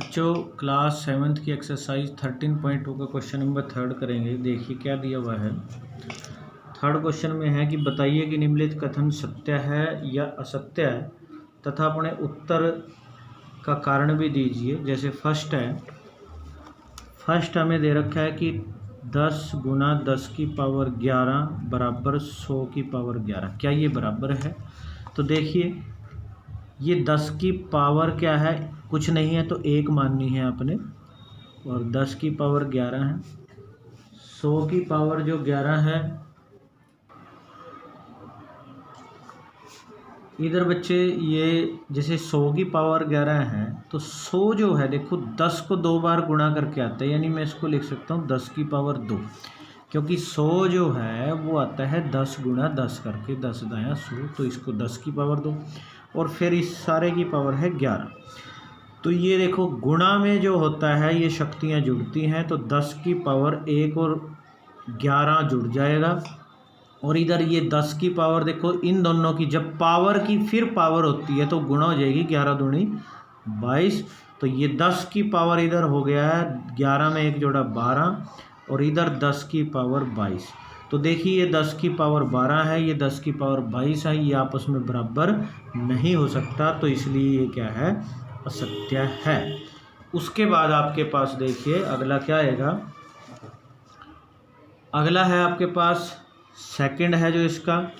बच्चों class 7th की exercise 13.2 का क्वेश्चन नंबर 3 करेंगे। देखिए क्या दिया हुआ है। थर्ड क्वेश्चन में है कि बताइए कि निम्नलिखित कथन सत्य है या असत्य है तथा अपने उत्तर का कारण भी दीजिए। जैसे फर्स्ट हमें दे रखा है कि 10 गुना 10 की पावर 11 बराबर 100 की पावर 11। क्या ये बराबर है? तो देखिए ये 10 की पावर क्या है, कुछ नहीं है तो 1 माननी है आपने, और 10 की पावर 11 है। 100 की पावर जो 11 है, इधर बच्चे ये जैसे 100 की पावर 11 है तो 100 जो है देखो 10 को 2 बार गुणा करके आता है, यानी मैं इसको लिख सकता हूँ 10 की पावर 2, क्योंकि 100 जो है वो आता है 10 गुणा 10 करके, 10 दाया 100, तो इसको 10 की पावर 2 और फिर इस सारे की पावर है 11। तो ये देखो गुणा में जो होता है ये शक्तियाँ जुड़ती हैं, तो 10 की पावर 1 और 11 जुड़ जाएगा, और इधर ये 10 की पावर देखो इन दोनों की जब पावर की फिर पावर होती है तो गुणा हो जाएगी, 11 दूनी 22। तो ये 10 की पावर इधर हो गया है 11 में 1 जोड़ा 12 और इधर 10 की पावर 22। तो देखिए ये 10 की पावर 12 है, ये 10 की पावर 22 है, ये आपस में बराबर नहीं हो सकता, तो इसलिए ये क्या है, असत्य है। उसके बाद आपके पास देखिए अगला क्या आएगा। अगला है आपके पास सेकंड है, जो इसका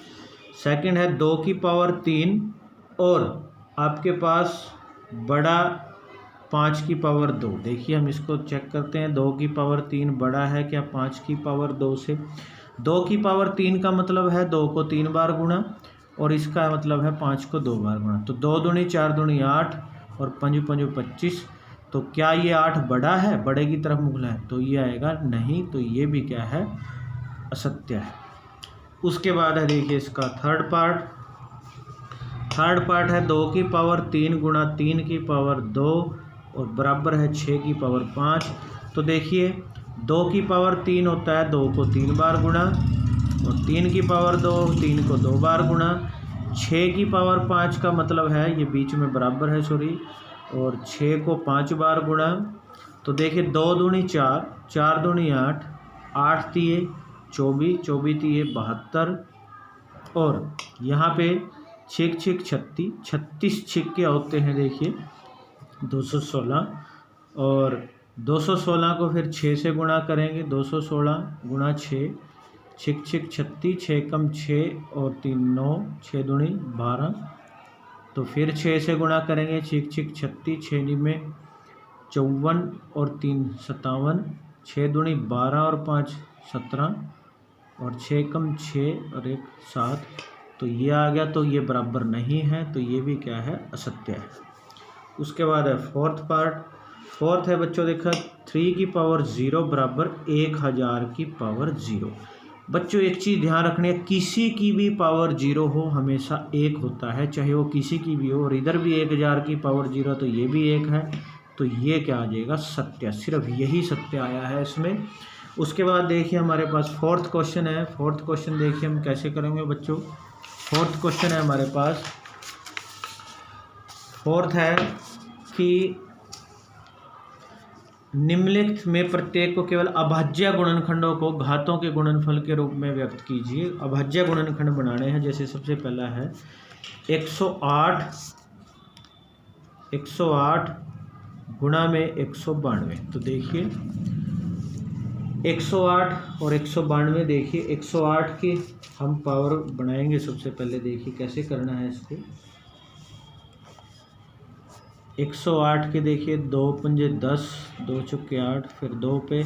सेकंड है 2 की पावर 3 और आपके पास बड़ा 5 की पावर 2। देखिए हम इसको चेक करते हैं, 2 की पावर 3 बड़ा है क्या 5 की पावर 2 से। 2 की पावर 3 का मतलब है 2 को 3 बार गुणा और इसका मतलब है 5 को 2 बार गुणा, तो 2 दूनी 4 दूनी 8 और 5 5 25। तो क्या ये 8 बड़ा है, बड़े की तरफ मुगला है, तो ये आएगा नहीं, तो ये भी क्या है, असत्य है। उसके बाद है देखिए इसका थर्ड पार्ट है 2 की पावर 3 गुणा 3 की पावर 2 और बराबर है 6 की पावर 5। तो देखिए 2 की पावर 3 होता है 2 को 3 बार गुणा और 3 की पावर 2 3 को 2 बार गुणा। 6 की पावर 5 का मतलब है ये बीच में बराबर है सॉरी, और 6 को 5 बार गुणा। तो देखिए 2 दूनी 4 4 दूनी 8 8 तिये 24 24 तिये 72 और यहाँ पे 6 6 36 36 छिक्के होते हैं देखिए 216, और 216 को फिर 6 से गुणा करेंगे, 216 गुणा 6 6 6 36 6 कम 6 और 3 9 6 दूनी 12, तो फिर 6 से गुणा करेंगे 6 6 36 6 में 54 और 3 57 6 दूनी 12 और 5 17 और 6 कम 6 और 1 7, तो ये आ गया, तो ये बराबर नहीं है, तो ये भी क्या है, असत्य है। उसके बाद है फोर्थ है बच्चों देखा 3 की पावर 0 बराबर 1000 की पावर 0। बच्चों एक चीज़ ध्यान रखनी है, किसी की भी पावर 0 हो हमेशा 1 होता है, चाहे वो किसी की भी हो, और इधर भी 1000 की पावर 0 तो ये भी 1 है, तो ये क्या आ जाएगा, सत्य। सिर्फ यही सत्य आया है इसमें। उसके बाद देखिए हमारे पास फोर्थ क्वेश्चन है। फोर्थ क्वेश्चन देखिए हम कैसे करेंगे बच्चों। फोर्थ क्वेश्चन है हमारे पास, फोर्थ है कि निम्नलिखित में प्रत्येक को केवल अभाज्य गुणनखंडों को घातों के गुणनफल के रूप में व्यक्त कीजिए। अभाज्य गुणनखंड बनाने हैं। जैसे सबसे पहला है 108 गुणा में 192। तो देखिए 108 और 192, देखिए 108 की हम पावर बनाएंगे सबसे पहले। देखिए कैसे करना है इसको। 108 के देखिए 2 पंजे 10 2 चौके 8 फिर 2 पे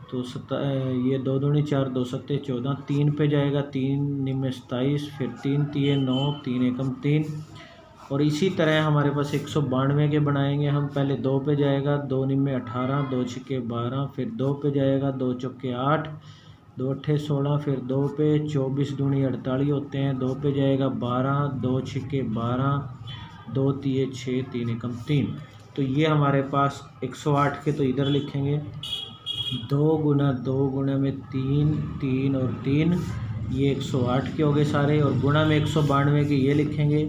तो ये 2 दूनी 4 2 सत्ते 14, 3 पे जाएगा 3 निम्न 27 फिर 3 तिये 9 3 एकम 3, और इसी तरह हमारे पास 192 के बनाएंगे हम। पहले 2 पे जाएगा 2 निम्न 18 2 छिक्के 12 फिर 2 पे जाएगा 2 चौके 8 2 अट्ठे 16 फिर 2 पे 24 दूनी 48 होते हैं, 2 पे जाएगा 12 2 छिक्के 12 2 तिये 6 3 एकम 3। तो ये हमारे पास 108 के तो इधर लिखेंगे 2 गुना में 3 3 और 3, ये 108 के हो गए सारे, और गुणा में 192 के ये लिखेंगे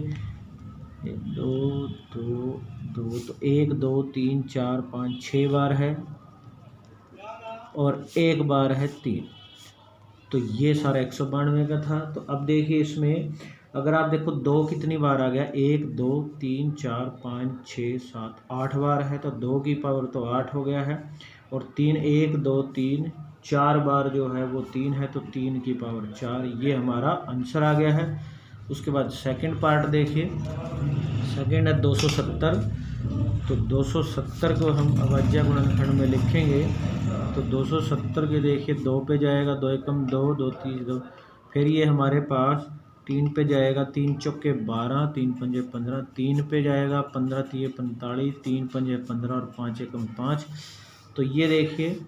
2 2 2, तो 1 2 3 4 5 6 बार है और 1 बार है 3। तो ये सारा 192 का था। तो अब देखिए इसमें अगर आप देखो 2 कितनी बार आ गया, 1 2 3 4 5 6 7 8 बार है, तो 2 की पावर तो 8 हो गया है। और 3 1 2 3 4 बार जो है वो 3 है, तो 3 की पावर 4, ये हमारा आंसर आ गया है। उसके बाद सेकंड पार्ट देखिए, सेकंड है 270। तो 270 को हम अभाज्य गुणनखंड में लिखेंगे। तो 270 के देखिए 2 पे जाएगा, 2 एकम 2 2 3 2, फिर ये हमारे पास 3 पे जाएगा, 3 चौके 12 3 पंजे 15, 3 पे जाएगा 15 3 45, 3 पंजे 15 और 5 एकम 5। तो ये देखिए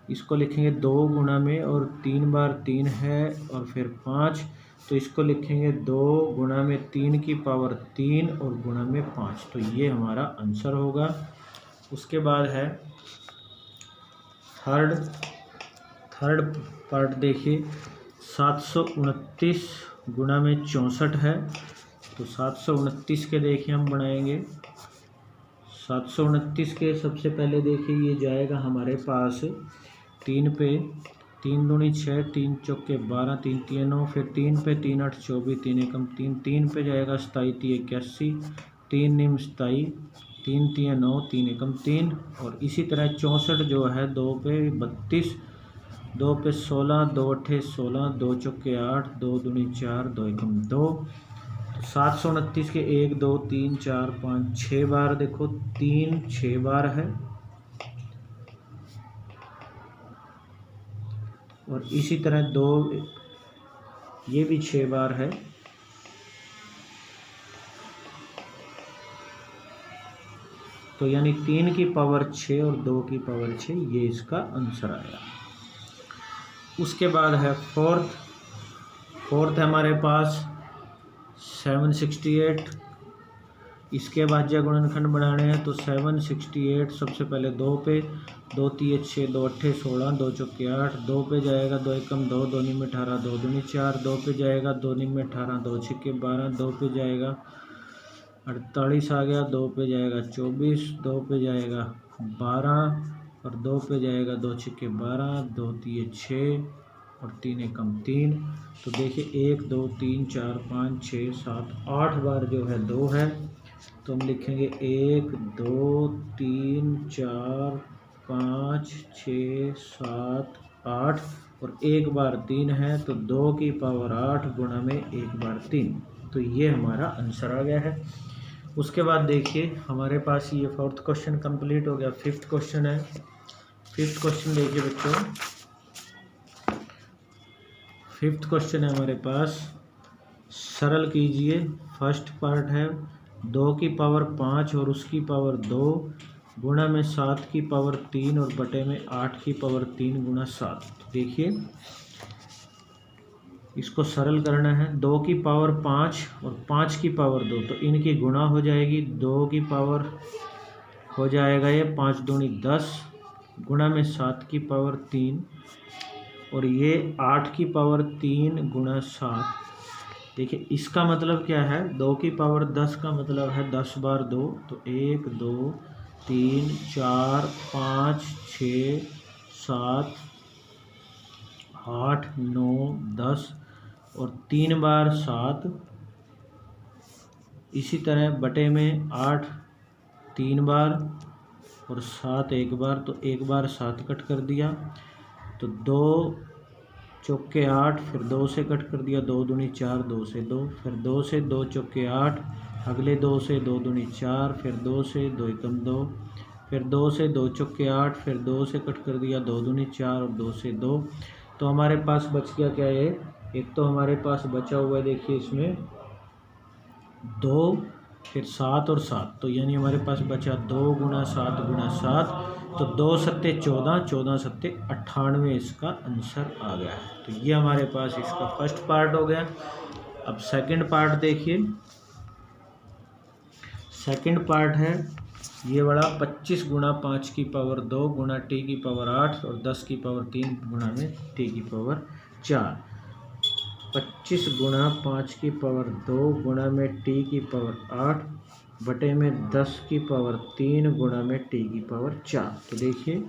इसको लिखेंगे 2 गुणा में, और 3 बार 3 है और फिर 5, तो इसको लिखेंगे 2 गुणा में 3 की पावर 3 और गुणा में 5। तो ये हमारा आंसर होगा। उसके बाद है थर्ड पार्ट देखिए, 729 गुणा में 64 है। तो 729 के देखिए हम बनाएंगे। 729 के सबसे पहले देखिए ये जाएगा हमारे पास 3 पे, 3 दूनी 6 3 चौके 12 3 3 9, फिर 3 पे 3 8 24 3 एकम 3, 3 पे जाएगा 27 3 81, 3 निम 27, 3 3 9 3 एकम 3। और इसी तरह 64 जो है 2 पे 32, 2 पे 16 2 अट्ठे 16, 2 चौके 8, 2 दूनी 4 2 एकम 2। 729 के 1 2 3 4 5 6 बार देखो, 3 6 बार है, और इसी तरह 2 ये भी 6 बार है। तो यानी 3 की पावर 6 और 2 की पावर 6, ये इसका आंसर आया। उसके बाद है फोर्थ हमारे पास 768। इसके अभाज्य गुणनखंड बनाने हैं। तो 768 सबसे पहले 2 पे, 2 3 6 2 अट्ठे 16, 2 चौके 8, 2 पे जाएगा 2 एकम 2 2 निम 18, 2 दूनी 4, 2 पे जाएगा 2 निम 18, 2 छक्के 12, 2 पे जाएगा 48 आ गया, 2 पे जाएगा 24, 2 पे जाएगा 12 और 2 पे जाएगा 2 छक्के 12, 2 3 6 और 3 एकम 3। तो देखिए 1 2 3 4 5 6 7 8 बार जो है 2 है। तो हम लिखेंगे 1 2 3 4 5 6 7 8 और 1 बार 3 है, तो 2 की पावर 8 गुणा में 1 बार 3। तो ये हमारा आंसर आ गया है। उसके बाद देखिए हमारे पास ये फोर्थ क्वेश्चन कंप्लीट हो गया। फिफ्थ क्वेश्चन है। फिफ्थ क्वेश्चन देखिए बच्चों, फिफ्थ क्वेश्चन है हमारे पास, सरल कीजिए। फर्स्ट पार्ट है 2 की पावर 5 और उसकी पावर 2 गुणा में 7 की पावर 3 और बटे में 8 की पावर 3 गुणा 7। देखिए इसको सरल करना है। 2 की पावर 5 और 5 की पावर 2, तो इनकी गुणा हो जाएगी। 2 की पावर हो जाएगा ये 5 दूनी 10 गुणा में 7 की पावर 3 और ये 8 की पावर 3 गुणा 7। देखिए इसका मतलब क्या है, 2 की पावर 10 का मतलब है 10 बार 2, तो 1 2 3 4 5 6 7 8 9 10 और 3 बार 7। इसी तरह बटे में 8 3 बार और 7 1 बार, तो 1 बार 7 कट कर दिया, तो 2 चौके 8, फिर 2 से कट कर दिया, 2 दूनी 4, 2 से 2, फिर 2 से 2 चौके 8, अगले 2 से 2 दूनी 4, फिर 2 से 2 एकम 2, फिर 2 से 2 चौके 8, फिर 2 से कट कर दिया, 2 दूनी 4 और 2 से 2। तो हमारे पास बच गया क्या है, एक तो हमारे पास बचा हुआ है देखिए इसमें 2, फिर 7 और 7, तो यानी हमारे पास बचा 2 गुणा 7 गुणा 7, तो 2 सत्ते 14, 14 सत्ते 98 इसका आंसर आ गया है। तो ये हमारे पास इसका फर्स्ट पार्ट हो गया। अब सेकंड पार्ट देखिए। सेकंड पार्ट है ये बड़ा 25 गुणा 5 की पावर 2 गुणा टी की पावर 8 और 10 की पावर 3 गुणा में टी की पावर 4। 25 गुणा 5 की पावर 2 गुणा में टी की पावर 8 बटे में 10 की पावर 3 गुणा में टी की पावर 4। तो देखिए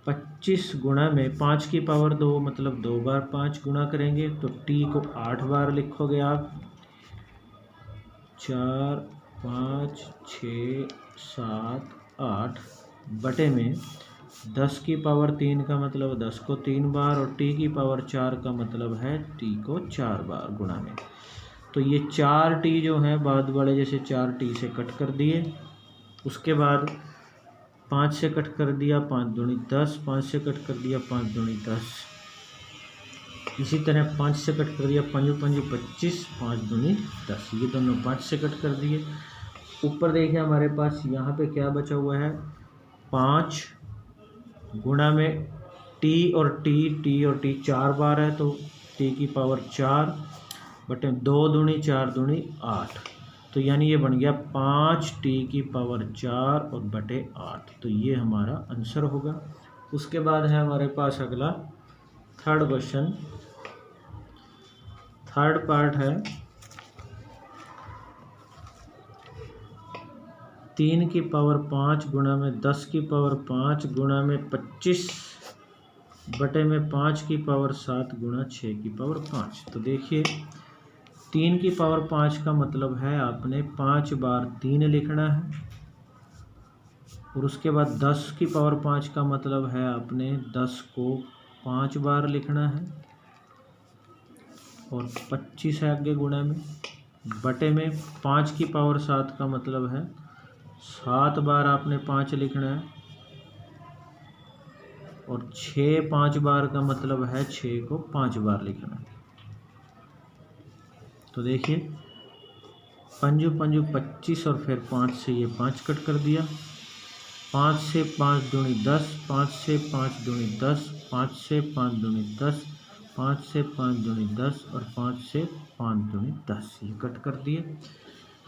25 गुणा में 5 की पावर 2 मतलब 2 बार 5 गुणा करेंगे तो टी को 8 बार लिखोगे आप। 4 5 6 7 8 बटे में 10 की पावर 3 का मतलब 10 को 3 बार और टी की पावर 4 का मतलब है टी को 4 बार गुणा में। तो ये 4 टी जो है बाद वाले जैसे 4 टी से कट कर दिए। उसके बाद 5 से कट कर दिया 5 दूनी 10, 5 से कट कर दिया 5 दूनी 10। इसी तरह 5 से कट कर दिया 5 5 25, 5 दूनी 10। ये दोनों 5 से कट कर दिए। ऊपर देखिए हमारे पास यहाँ पे क्या बचा हुआ है, 5 गुणा में टी और टी 4 बार है तो टी की पावर 4 बटे 2 दूनी 4 दूनी 8। तो यानी ये बन गया 5 टी की पावर 4 और बटे 8। तो ये हमारा आंसर होगा। उसके बाद है हमारे पास अगला थर्ड क्वेश्चन। थर्ड पार्ट है 3 की पावर 5 गुणा में 10 की पावर 5 गुणा में 25 बटे में 5 की पावर 7 गुणा 6 की पावर 5। तो देखिए 3 की पावर 5 का मतलब है आपने 5 बार 3 लिखना है और उसके बाद 10 की पावर 5 का मतलब है आपने 10 को 5 बार लिखना है और 25 है आगे गुणा में बटे में 5 की पावर 7 का मतलब है 7 बार आपने 5 लिखना है और 6 5 बार का मतलब है 6 को 5 बार लिखना है। तो देखिए 5 5 25 और फिर 5 से ये 5 कट कर दिया। 5 से 5 दूनी 10, 5 से 5 दूनी 10, 5 से 5 दूनी 10, 5 से 5 दूनी 10 और 5 से 5 दूनी 10 ये कट कर दिए।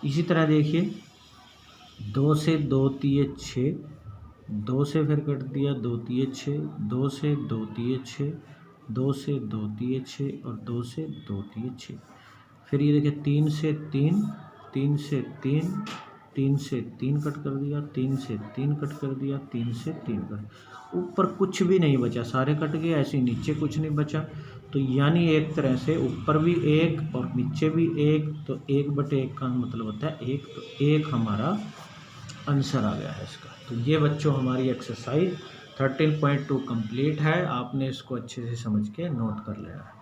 इसी तरह देखिए 2 से 2 तिये 6, 2 से फिर कट दिया 2 तिये 6, 2 से 2 तिये 6, 2 से 2 तिये 6 और 2 से 2 तिये 6। फिर ये देखिए 3 से 3, 3 से 3, 3 से 3 कट कर दिया, 3 से 3 कट कर दिया, 3 से 3 कट। ऊपर कुछ भी नहीं बचा, सारे कट गए। ऐसे नीचे कुछ नहीं बचा। तो यानी एक तरह से ऊपर भी 1 और नीचे भी 1, तो 1/1 का मतलब होता है 1। तो 1 हमारा आंसर आ गया है इसका। तो ये बच्चों हमारी एक्सरसाइज 13.2 कंप्लीट है। आपने इसको अच्छे से समझ के नोट कर लेना है।